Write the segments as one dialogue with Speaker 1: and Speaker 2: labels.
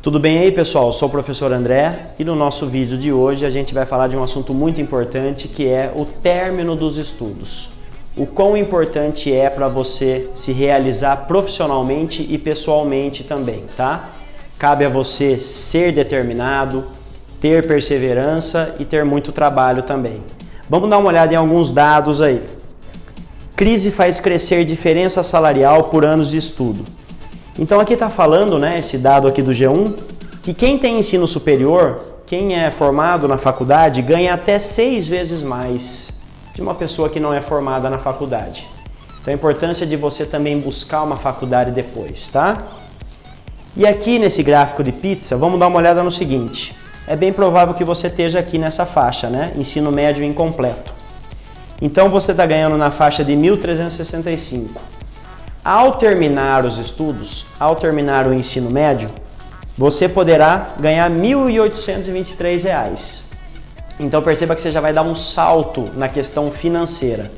Speaker 1: Tudo bem aí, pessoal? Eu sou o professor André e no nosso vídeo de hoje a gente vai falar de um assunto muito importante que é o término dos estudos. O quão importante é para você se realizar profissionalmente e pessoalmente também, tá? Cabe a você ser determinado, ter perseverança e ter muito trabalho também. Vamos dar uma olhada em alguns dados aí. Crise faz crescer diferença salarial por anos de estudo. Então aqui está falando, né, esse dado aqui do G1, que quem tem ensino superior, quem é formado na faculdade, ganha até 6 vezes mais de uma pessoa que não é formada na faculdade. Então a importância de você também buscar uma faculdade depois, tá? E aqui nesse gráfico de pizza, vamos dar uma olhada no seguinte. É bem provável que você esteja aqui nessa faixa, né? Ensino médio incompleto. Então você está ganhando na faixa de 1.365. Ao terminar os estudos, ao terminar o ensino médio, você poderá ganhar R$ 1.823. Então perceba que você já vai dar um salto na questão financeira.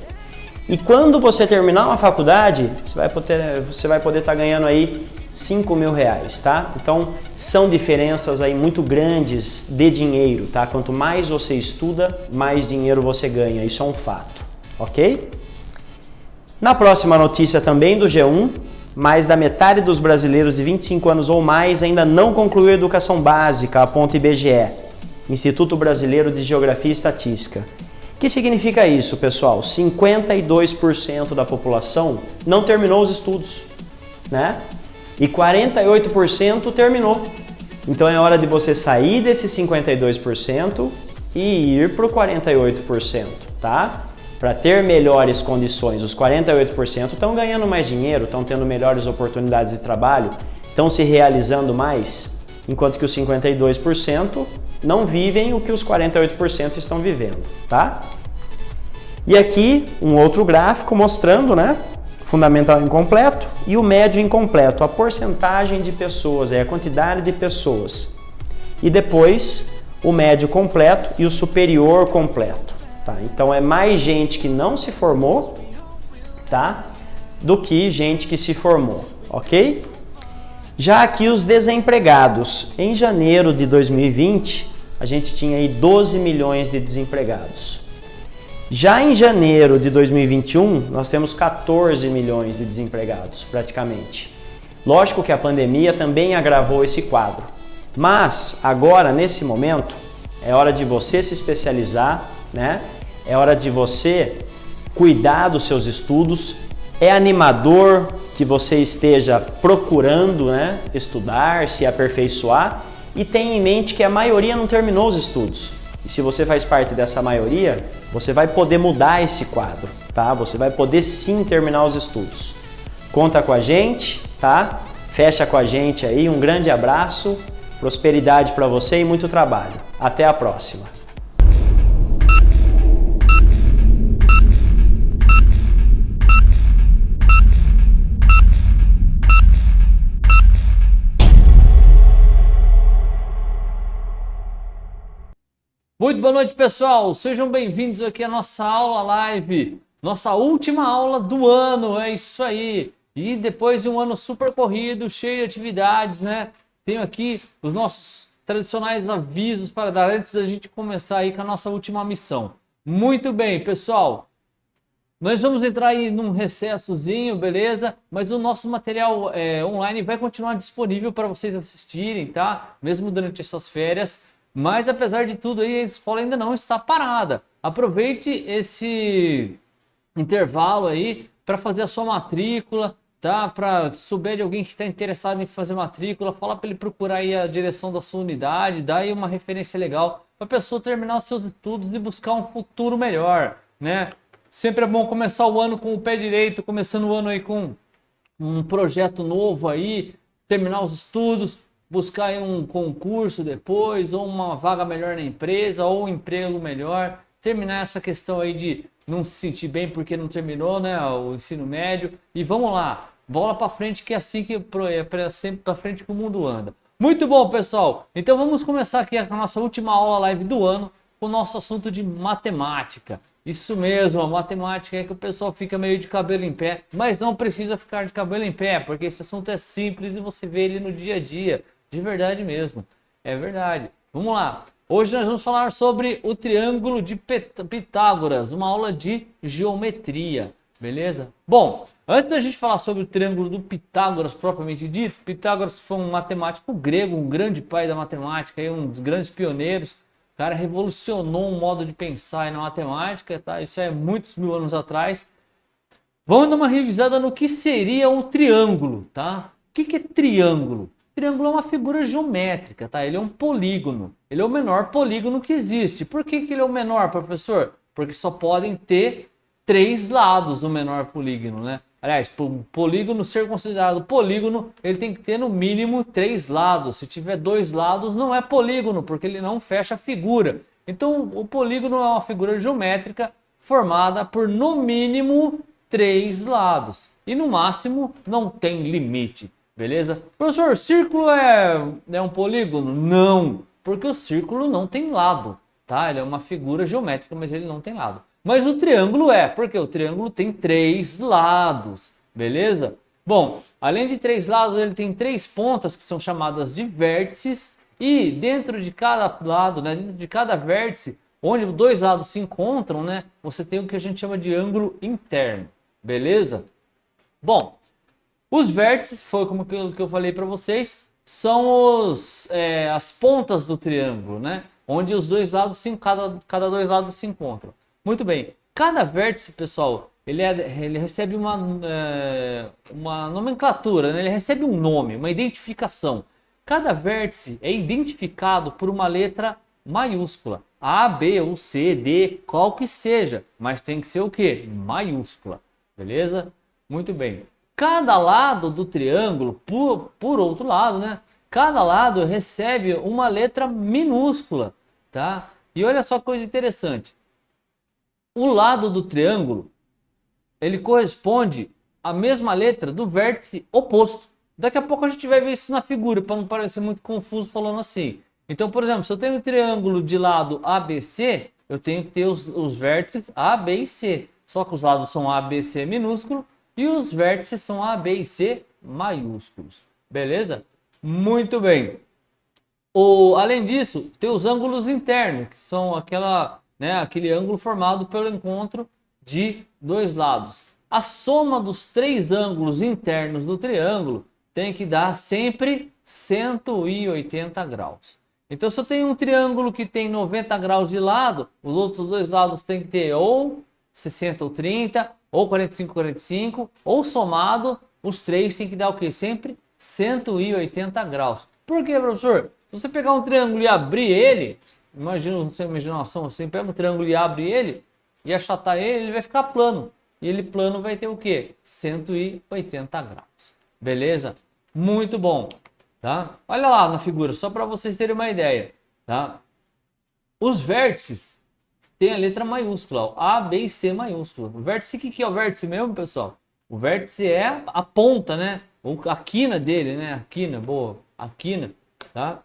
Speaker 1: E quando você terminar uma faculdade, você vai poder estar ganhando aí R$5.000, tá? Então são diferenças aí muito grandes de dinheiro, tá? Quanto mais você estuda, mais dinheiro você ganha. Isso é um fato, ok? Na próxima notícia também do G1, mais da metade dos brasileiros de 25 anos ou mais ainda não concluiu a educação básica, aponta IBGE, Instituto Brasileiro de Geografia e Estatística. O que significa isso, pessoal? 52% da população não terminou os estudos, né? E 48% terminou. Então é hora de você sair desses 52% e ir para o 48%, tá? Para ter melhores condições. Os 48% estão ganhando mais dinheiro, estão tendo melhores oportunidades de trabalho, estão se realizando mais, enquanto que os 52% não vivem o que os 48% estão vivendo, tá? E aqui um outro gráfico mostrando, né, fundamental incompleto e o médio incompleto, a porcentagem de pessoas, a quantidade de pessoas. E depois o médio completo e o superior completo. Tá, então é mais gente que não se formou, tá, do que gente que se formou, ok? Já aqui os desempregados. Em janeiro de 2020, a gente tinha aí 12 milhões de desempregados. Já em janeiro de 2021, nós temos 14 milhões de desempregados, praticamente. Lógico que a pandemia também agravou esse quadro. Mas agora, nesse momento, é hora de você se especializar, né? É hora de você cuidar dos seus estudos. É animador que você esteja procurando, né, estudar, se aperfeiçoar e tenha em mente que a maioria não terminou os estudos. E se você faz parte dessa maioria, você vai poder mudar esse quadro, tá? Você vai poder sim terminar os estudos. Conta com a gente, tá? Fecha com a gente aí. Um grande abraço, prosperidade para você e muito trabalho. Até a próxima.
Speaker 2: Muito boa noite, pessoal. Sejam bem-vindos aqui à nossa aula live, nossa última aula do ano, é isso aí. E depois de um ano super corrido, cheio de atividades, né? Tenho aqui os nossos tradicionais avisos para dar antes da gente começar aí com a nossa última missão. Muito bem, pessoal. Nós vamos entrar aí num recessozinho, beleza? Mas o nosso material online vai continuar disponível para vocês assistirem, tá? Mesmo durante essas férias. Mas apesar de tudo aí, a escola ainda não está parada. Aproveite esse intervalo aí para fazer a sua matrícula, tá? Para souber de alguém que está interessado em fazer matrícula, fala para ele procurar aí a direção da sua unidade, dá aí uma referência legal para a pessoa terminar os seus estudos e buscar um futuro melhor, né? Sempre é bom começar o ano com o pé direito, começando o ano aí com um projeto novo aí, terminar os estudos, buscar aí um concurso depois, ou uma vaga melhor na empresa, ou um emprego melhor, terminar essa questão aí de não se sentir bem porque não terminou, né, o ensino médio, e vamos lá, bola para frente que é assim que sempre para frente que o mundo anda. Muito bom, pessoal, então vamos começar aqui a nossa última aula live do ano, com o nosso assunto de matemática. Isso mesmo, a matemática é que o pessoal fica meio de cabelo em pé, mas não precisa ficar de cabelo em pé, porque esse assunto é simples e você vê ele no dia a dia. de verdade mesmo. É verdade. Vamos lá. Hoje nós vamos falar sobre o triângulo de Pitágoras, uma aula de geometria, beleza? Bom, antes da gente falar sobre o triângulo do Pitágoras propriamente dito, Pitágoras foi um matemático grego, um grande pai da matemática, um dos grandes pioneiros. O cara revolucionou um modo de pensar na matemática, tá? Isso é muitos mil anos atrás. Vamos dar uma revisada no que seria um triângulo, tá? O que é triângulo? Triângulo é uma figura geométrica, tá? Ele é um polígono. Ele é o menor polígono que existe. Por que ele é o menor, professor? Porque só podem ter 3 lados o menor polígono, né? Aliás, para um polígono ser considerado polígono, ele tem que ter no mínimo 3 lados. Se tiver 2 lados, não é polígono, porque ele não fecha a figura. Então, o polígono é uma figura geométrica formada por no mínimo 3 lados. E no máximo não tem limite. Beleza? Professor, círculo é um polígono? Não, porque o círculo não tem lado, tá? Ele é uma figura geométrica, mas ele não tem lado. Mas o triângulo porque o triângulo tem 3 lados, beleza? Bom, além de 3 lados, ele tem 3 pontas que são chamadas de vértices e dentro de cada lado, né, dentro de cada vértice, onde os 2 lados se encontram, né, você tem o que a gente chama de ângulo interno, beleza? Bom, os vértices, foi como que eu falei para vocês, são as pontas do triângulo, né? Onde os 2 lados, cada 2 lados se encontram. Muito bem, cada vértice, pessoal, ele recebe uma nomenclatura, né? Ele recebe um nome, uma identificação. Cada vértice é identificado por uma letra maiúscula. A, B ou C, D, qual que seja, mas tem que ser o quê? Maiúscula, beleza? Muito bem. Cada lado do triângulo, por outro lado, né? Cada lado recebe uma letra minúscula, tá? E olha só que coisa interessante. O lado do triângulo, ele corresponde à mesma letra do vértice oposto. Daqui a pouco a gente vai ver isso na figura, para não parecer muito confuso falando assim. Então, por exemplo, se eu tenho um triângulo de lado ABC, eu tenho que ter os vértices A, B e C. Só que os lados são A, B, C minúsculo. E os vértices são A, B e C maiúsculos. Beleza? Muito bem. Além disso, tem os ângulos internos, que são aquele ângulo formado pelo encontro de 2 lados. A soma dos 3 ângulos internos do triângulo tem que dar sempre 180 graus. Então, se eu tenho um triângulo que tem 90 graus de lado, os outros 2 lados têm que ter ou 60 ou 30, ou 45, 45, ou somado, os 3 tem que dar o quê? Sempre 180 graus. Por quê, professor? Se você pegar um triângulo e abrir ele, imagina, sua imaginação, você pega um triângulo e abre ele, e achatar ele vai ficar plano. E ele plano vai ter o quê? 180 graus. Beleza? Muito bom. Tá? Olha lá na figura, só para vocês terem uma ideia. Tá? Os vértices tem a letra maiúscula, A, B e C maiúscula. O vértice, o que é o vértice mesmo, pessoal? O vértice é a ponta, né? Ou a quina dele, né? A quina, boa, a quina, tá?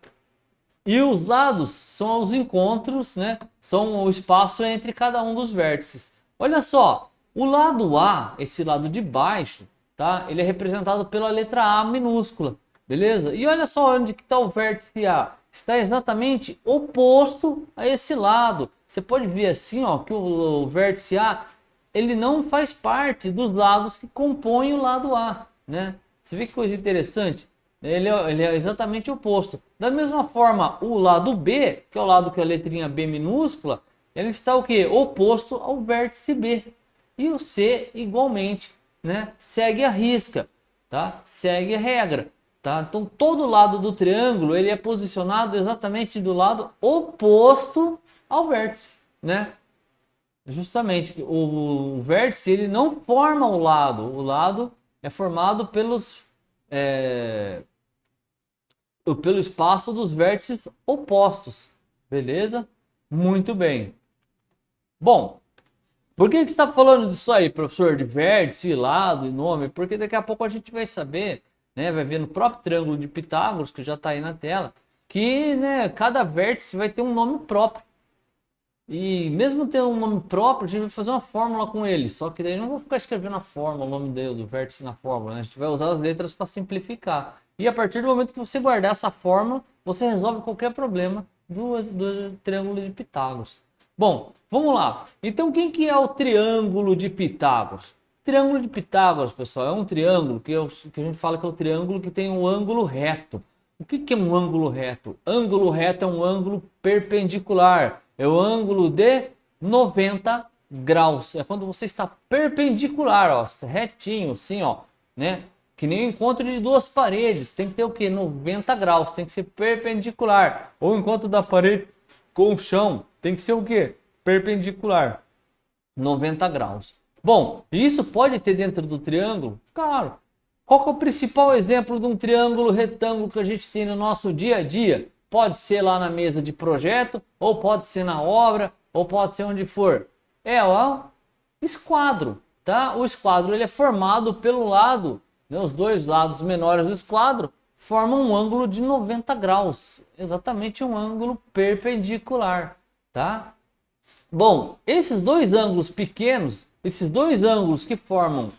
Speaker 2: E os lados são os encontros, né? São o espaço entre cada um dos vértices. Olha só, o lado A, esse lado de baixo, tá? Ele é representado pela letra A minúscula, beleza? E olha só onde que está o vértice A. Está exatamente oposto a esse lado. Você pode ver assim, ó, que o vértice A, ele não faz parte dos lados que compõem o lado A, né? Você vê que coisa interessante? Ele é exatamente oposto. Da mesma forma, o lado B, que é o lado que a letrinha B minúscula, ele está o quê? Oposto ao vértice B. E o C igualmente, né? Segue a risca, tá? Segue a regra. Tá? Então todo lado do triângulo ele é posicionado exatamente do lado oposto ao vértice, né? Justamente o vértice ele não forma o lado é formado pelo espaço dos vértices opostos, beleza? Muito bem. Bom, por que você está falando disso aí, professor, de vértice, lado e nome? Porque daqui a pouco a gente vai saber, né, vai ver no próprio triângulo de Pitágoras, que já está aí na tela, que, né, cada vértice vai ter um nome próprio. E mesmo tendo um nome próprio, a gente vai fazer uma fórmula com ele. Só que daí não vou ficar escrevendo a fórmula, o nome do vértice na fórmula, né? A gente vai usar as letras para simplificar. E a partir do momento que você guardar essa fórmula, você resolve qualquer problema do triângulo de Pitágoras. Bom, vamos lá. Então, quem que é o triângulo de Pitágoras? O triângulo de Pitágoras, pessoal, é um triângulo que a gente fala que é o triângulo que tem um ângulo reto. O que é um ângulo reto? Ângulo reto é um ângulo perpendicular. É o ângulo de 90 graus. É quando você está perpendicular, ó, retinho, assim, ó, né? Que nem o encontro de duas paredes. Tem que ter o quê? 90 graus. Tem que ser perpendicular. Ou o encontro da parede com o chão. Tem que ser o quê? Perpendicular. 90 graus. Bom, isso pode ter dentro do triângulo? Claro. Qual que é o principal exemplo de um triângulo retângulo que a gente tem no nosso dia a dia? Pode ser lá na mesa de projeto, ou pode ser na obra, ou pode ser onde for. É o esquadro, tá? O esquadro ele é formado pelo lado, né, os dois lados menores do esquadro formam um ângulo de 90 graus. Exatamente um ângulo perpendicular, tá? Bom, esses dois ângulos pequenos, esses dois ângulos que formam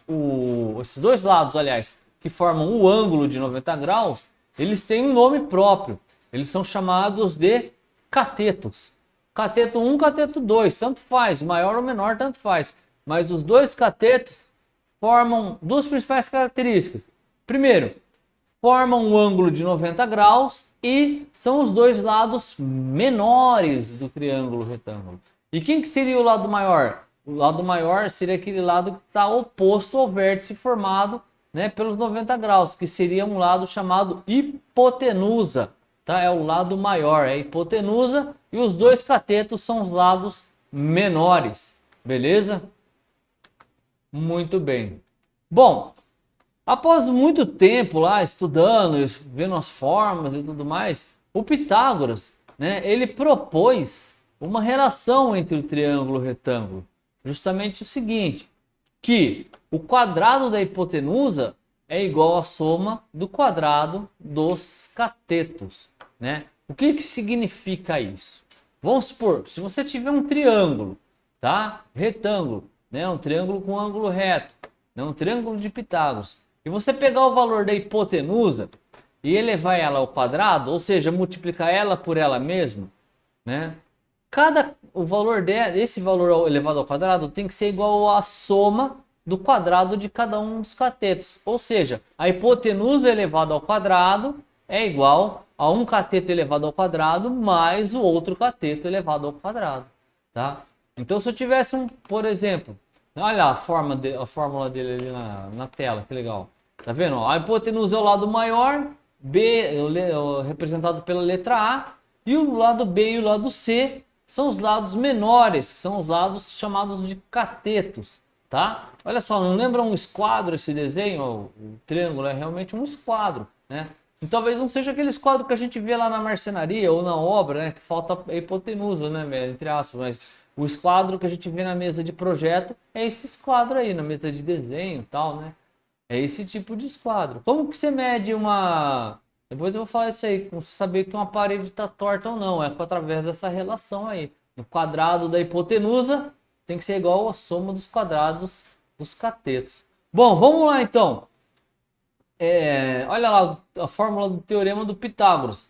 Speaker 2: esses dois lados, aliás, que formam o ângulo de 90 graus, eles têm um nome próprio. Eles são chamados de catetos. Cateto 1, cateto 2, tanto faz, maior ou menor, tanto faz. Mas os dois catetos formam duas principais características. Primeiro, formam um ângulo de 90 graus e são os dois lados menores do triângulo retângulo. E quem que seria o lado maior? O lado maior seria aquele lado que está oposto ao vértice formado, né, pelos 90 graus, que seria um lado chamado hipotenusa. Tá? É o lado maior, é a hipotenusa, e os dois catetos são os lados menores. Beleza? Muito bem. Bom, após muito tempo lá estudando, vendo as formas e tudo mais, o Pitágoras, né, ele propôs uma relação entre o triângulo e o retângulo. Justamente o seguinte, que o quadrado da hipotenusa é igual à soma do quadrado dos catetos, né? O que significa isso? Vamos supor, se você tiver um triângulo, tá? Retângulo, né? Um triângulo com ângulo reto, né? Um triângulo de Pitágoras, e você pegar o valor da hipotenusa e elevar ela ao quadrado, ou seja, multiplicar ela por ela mesma, né? O valor desse valor elevado ao quadrado tem que ser igual à soma do quadrado de cada um dos catetos. Ou seja, a hipotenusa elevada ao quadrado é igual a um cateto elevado ao quadrado mais o outro cateto elevado ao quadrado. Tá? Então, se eu tivesse por exemplo, olha a fórmula dele ali na tela, que legal. Tá vendo? A hipotenusa é o lado maior, B representado pela letra A, e o lado B e o lado C são os lados menores, que são os lados chamados de catetos, tá? Olha só, não lembra um esquadro esse desenho? O triângulo é realmente um esquadro, né? E talvez não seja aquele esquadro que a gente vê lá na marcenaria ou na obra, né? Que falta a hipotenusa, né? Entre aspas, mas o esquadro que a gente vê na mesa de projeto é esse esquadro aí, na mesa de desenho e tal, né? É esse tipo de esquadro. Como que você mede uma... Depois eu vou falar isso aí, como você saber que uma parede está torta ou não, é através dessa relação aí. O quadrado da hipotenusa tem que ser igual à soma dos quadrados dos catetos. Bom, vamos lá então. Olha lá a fórmula do teorema do Pitágoras.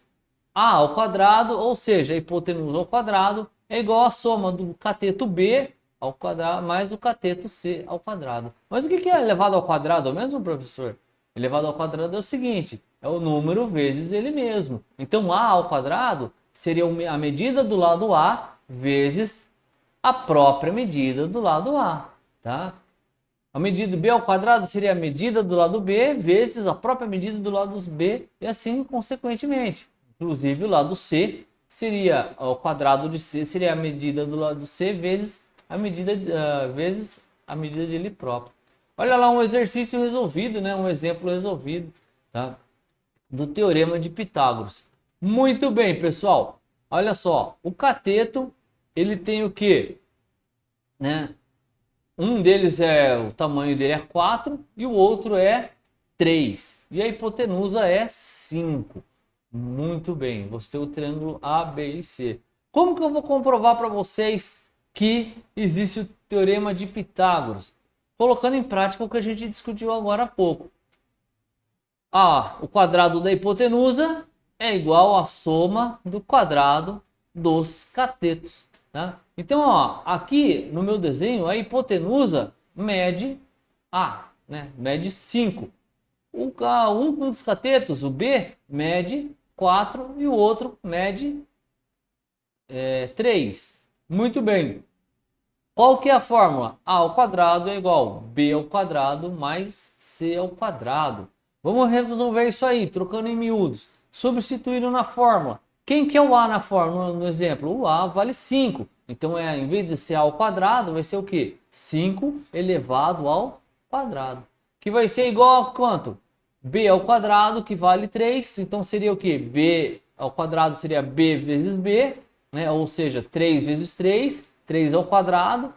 Speaker 2: A ao quadrado, ou seja, a hipotenusa ao quadrado, é igual à soma do cateto B ao quadrado mais o cateto C ao quadrado. Mas o que é elevado ao quadrado mesmo, professor? Elevado ao quadrado é o seguinte, é o número vezes ele mesmo. Então A ao quadrado seria a medida do lado A vezes a própria medida do lado A, tá? A medida B ao quadrado seria a medida do lado B vezes a própria medida do lado B e assim consequentemente. Inclusive o lado C seria, o quadrado de C seria a medida do lado C vezes a medida dele próprio. Olha lá um exercício resolvido, né? Um exemplo resolvido, tá? Do teorema de Pitágoras. Muito bem, pessoal. Olha só, o cateto, ele tem o quê? Né? Um deles o tamanho dele é 4 e o outro é 3. E a hipotenusa é 5. Muito bem, você tem o triângulo A, B e C. Como que eu vou comprovar para vocês que existe o teorema de Pitágoras? Colocando em prática o que a gente discutiu agora há pouco. o quadrado da hipotenusa é igual à soma do quadrado dos catetos, tá? Então, ó, aqui no meu desenho, a hipotenusa mede A, né? Mede 5. Um dos catetos, o B, mede 4 e o outro mede 3. Muito bem. Qual que é a fórmula? A ao quadrado é igual a B ao quadrado mais C ao quadrado. Vamos resolver isso aí, trocando em miúdos. Substituindo na fórmula. Quem que é o A na fórmula, no exemplo? O A vale 5. Então, em vez de ser A ao quadrado, vai ser o quê? 5 elevado ao quadrado. Que vai ser igual a quanto? B ao quadrado, que vale 3. Então, seria o quê? B ao quadrado seria B vezes B, né? Ou seja, 3 vezes 3, 3 ao quadrado,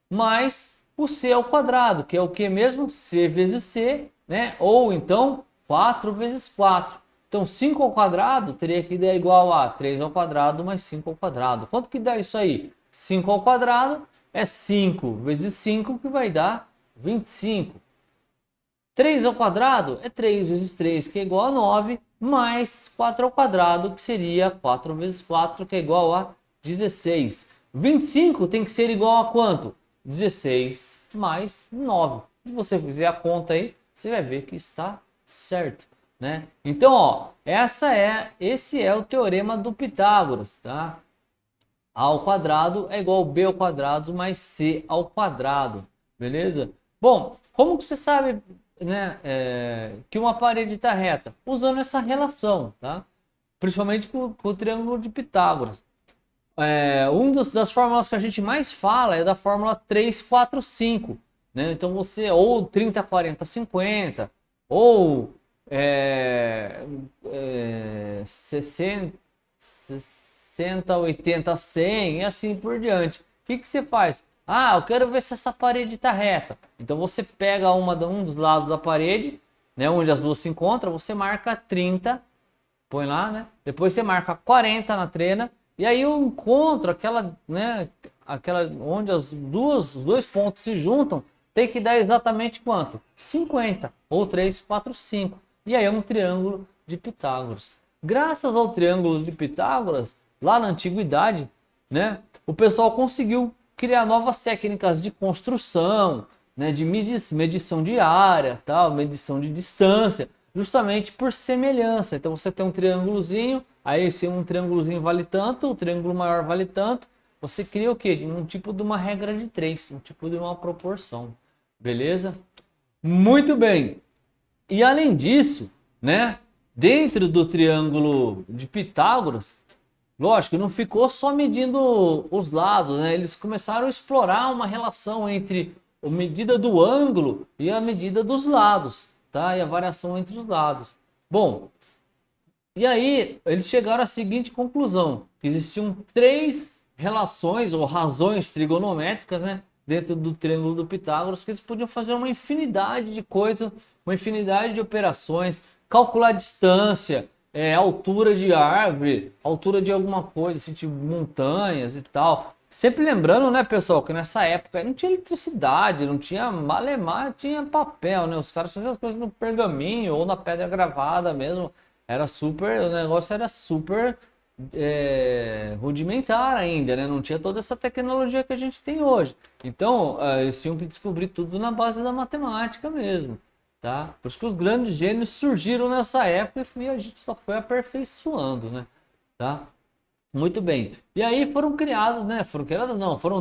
Speaker 2: mais o C ao quadrado, que é o que mesmo? C vezes C, né? Ou então 4 vezes 4. Então 5 ao quadrado teria que dar igual a 3 ao quadrado mais 5 ao quadrado. Quanto que dá isso aí? 5 ao quadrado é 5 vezes 5, que vai dar 25. 3 ao quadrado é 3 vezes 3, que é igual a 9, mais 4 ao quadrado, que seria 4 vezes 4, que é igual a 16. 25 tem que ser igual a quanto? 16 mais 9. Se você fizer a conta aí, você vai ver que está certo, né? Então, ó, esse é o teorema do Pitágoras, tá? A ao quadrado é igual a B ao quadrado mais C ao quadrado, beleza? Bom, como que você sabe, né, que uma parede está reta? Usando essa relação, tá? Principalmente com o triângulo de Pitágoras. Das fórmulas que a gente mais fala é da fórmula 3, 4, 5, né? Então você, ou 30, 40, 50, ou 60, 80, 100 e assim por diante. O que você faz? Eu quero ver se essa parede está reta. Então você pega um dos lados da parede, né, onde as duas se encontram, você marca 30, põe lá, né? Depois você marca 40 na trena. E aí eu encontro aquela onde os dois pontos se juntam, tem que dar exatamente quanto? 50, ou 3, 4, 5. E aí é um triângulo de Pitágoras. Graças ao triângulo de Pitágoras, lá na antiguidade, né, o pessoal conseguiu criar novas técnicas de construção, né, de medição de área, tal, medição de distância, justamente por semelhança. Então você tem um triângulozinho, aí se um triângulozinho vale tanto, o triângulo maior vale tanto, você cria o quê? Um tipo de uma regra de 3, um tipo de uma proporção. Beleza? Muito bem. E além disso, né, dentro do triângulo de Pitágoras, lógico, não ficou só medindo os lados, né? Eles começaram a explorar uma relação entre a medida do ângulo e a medida dos lados, tá? E a variação entre os lados. Bom, e aí eles chegaram à seguinte conclusão: que existiam 3 relações ou razões trigonométricas, né, dentro do triângulo do Pitágoras, que eles podiam fazer uma infinidade de coisas, uma infinidade de operações, calcular distância, altura de árvore, altura de alguma coisa, assim, tipo montanhas e tal. Sempre lembrando, né, pessoal, que nessa época não tinha eletricidade, não tinha malemar, tinha papel, né? Os caras faziam as coisas no pergaminho ou na pedra gravada mesmo. O negócio era super rudimentar ainda, né? Não tinha toda essa tecnologia que a gente tem hoje. Então, eles tinham que descobrir tudo na base da matemática mesmo, tá? Por isso que os grandes gênios surgiram nessa época e a gente só foi aperfeiçoando, né? Tá? Muito bem. E aí foram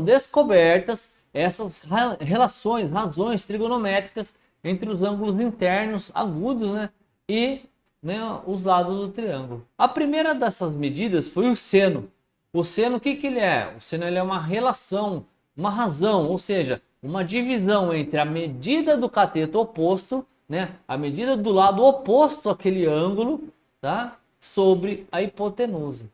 Speaker 2: descobertas essas razões trigonométricas entre os ângulos internos agudos, né, e, né, os lados do triângulo. A primeira dessas medidas foi o seno. O seno, o que ele é? O seno, ele é uma relação, uma razão, ou seja, uma divisão entre a medida do cateto oposto, né, a medida do lado oposto àquele ângulo, tá, sobre a hipotenusa.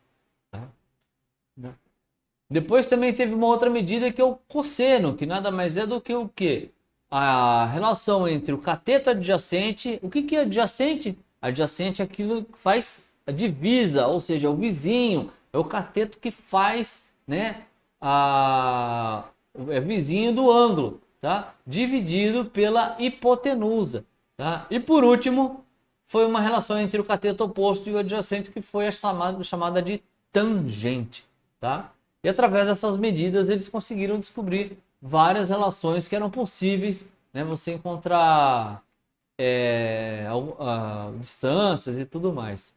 Speaker 2: Depois também teve uma outra medida que é o cosseno, que nada mais é do que o quê? A relação entre o cateto adjacente. O que é adjacente? Adjacente é aquilo que faz a divisa, ou seja, o vizinho, é o cateto que faz, né, é vizinho do ângulo, tá? Dividido pela hipotenusa, tá? E por último, foi uma relação entre o cateto oposto e o adjacente, que foi a chamada de tangente, tá? E através dessas medidas eles conseguiram descobrir várias relações que eram possíveis, né? Você encontrar distâncias e tudo mais,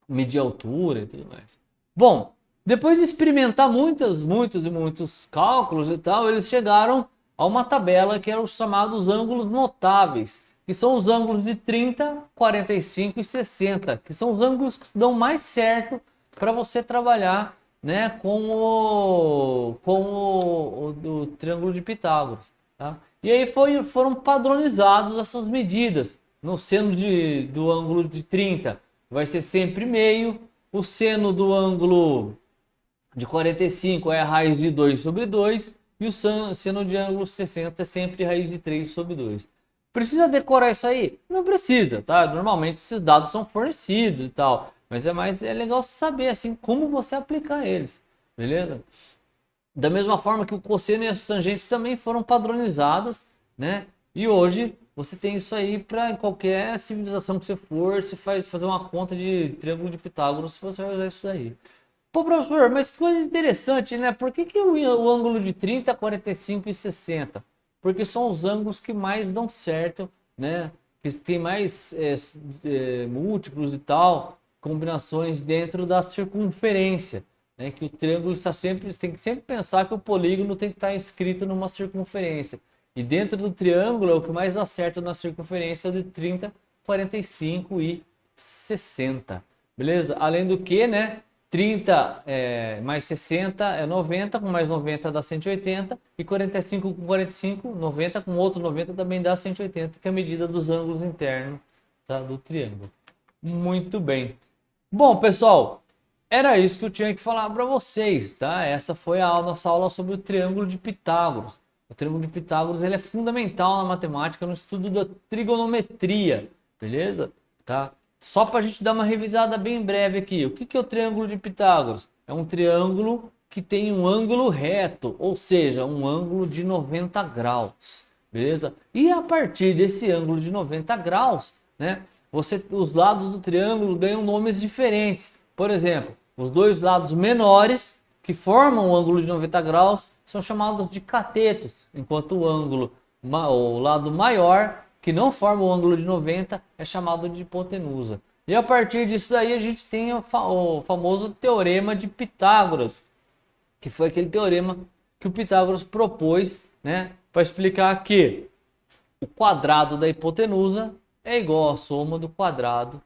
Speaker 2: medir altura e tudo mais. Bom, depois de experimentar muitos cálculos e tal, eles chegaram a uma tabela que eram os chamados ângulos notáveis, que são os ângulos de 30, 45 e 60, que são os ângulos que dão mais certo para você trabalhar, né, com o triângulo de Pitágoras, tá? E aí foram padronizados essas medidas. No seno do ângulo de 30 vai ser sempre meio, o seno do ângulo de 45 é a raiz de 2 sobre 2 e o seno de ângulo 60 é sempre raiz de 3 sobre 2. Precisa decorar isso aí? Não precisa, tá? Normalmente esses dados são fornecidos e tal, mas é legal saber assim como você aplicar eles, beleza? Da mesma forma que o cosseno e as tangentes também foram padronizadas, né? E hoje você tem isso aí para qualquer civilização que você for, você fazer uma conta de triângulo de Pitágoras, se você vai usar isso aí. Pô, professor, mas que coisa interessante, né? Por que o ângulo de 30, 45 e 60? Porque são os ângulos que mais dão certo, né? Que tem mais múltiplos e tal, combinações dentro da circunferência, né? Que o triângulo está sempre, tem que sempre pensar que o polígono tem que estar inscrito numa circunferência. E dentro do triângulo, é o que mais dá certo na circunferência de 30, 45 e 60. Beleza? Além do que, né? 30 mais 60 é 90, com mais 90 dá 180, e 45 com 45, 90 com outro 90 também dá 180, que é a medida dos ângulos internos, tá, do triângulo. Muito bem. Bom, pessoal, era isso que eu tinha que falar para vocês, tá? Essa foi a nossa aula sobre o triângulo de Pitágoras. O triângulo de Pitágoras ele é fundamental na matemática, no estudo da trigonometria, beleza? Tá? Só para a gente dar uma revisada bem breve aqui. O que é o triângulo de Pitágoras? É um triângulo que tem um ângulo reto, ou seja, um ângulo de 90 graus, beleza? E a partir desse ângulo de 90 graus, né, os lados do triângulo ganham nomes diferentes. Por exemplo, os dois lados menores, que formam o ângulo de 90 graus, são chamados de catetos, enquanto o lado maior, que não forma o ângulo de 90, é chamado de hipotenusa. E a partir disso daí a gente tem o famoso teorema de Pitágoras, que foi aquele teorema que o Pitágoras propôs, né, para explicar que o quadrado da hipotenusa é igual à soma do quadrado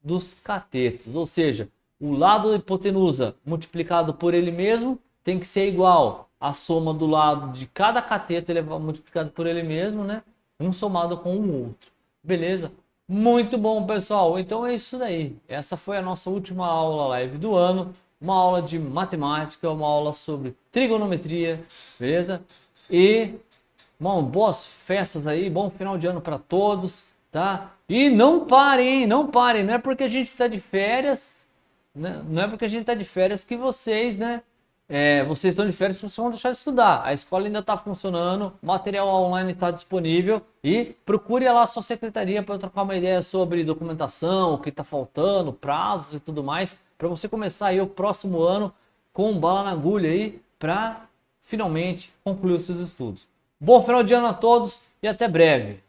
Speaker 2: dos catetos. Ou seja, o lado da hipotenusa multiplicado por ele mesmo tem que ser igual à soma do lado de cada cateto multiplicado por ele mesmo, né? Um somado com o outro. Beleza? Muito bom, pessoal. Então é isso daí. Essa foi a nossa última aula live do ano. Uma aula de matemática, uma aula sobre trigonometria. Beleza? E boas festas aí. Bom final de ano para todos. Tá? E não parem, hein? Não parem. Não é porque a gente está de férias, né? Não é porque a gente está de férias que vocês, né? Vocês estão de férias, vocês vão deixar de estudar. A escola ainda está funcionando, o material online está disponível e procure lá a sua secretaria para trocar uma ideia sobre documentação, o que está faltando, prazos e tudo mais, para você começar aí o próximo ano com bala na agulha aí para finalmente concluir os seus estudos. Bom final de ano a todos e até breve.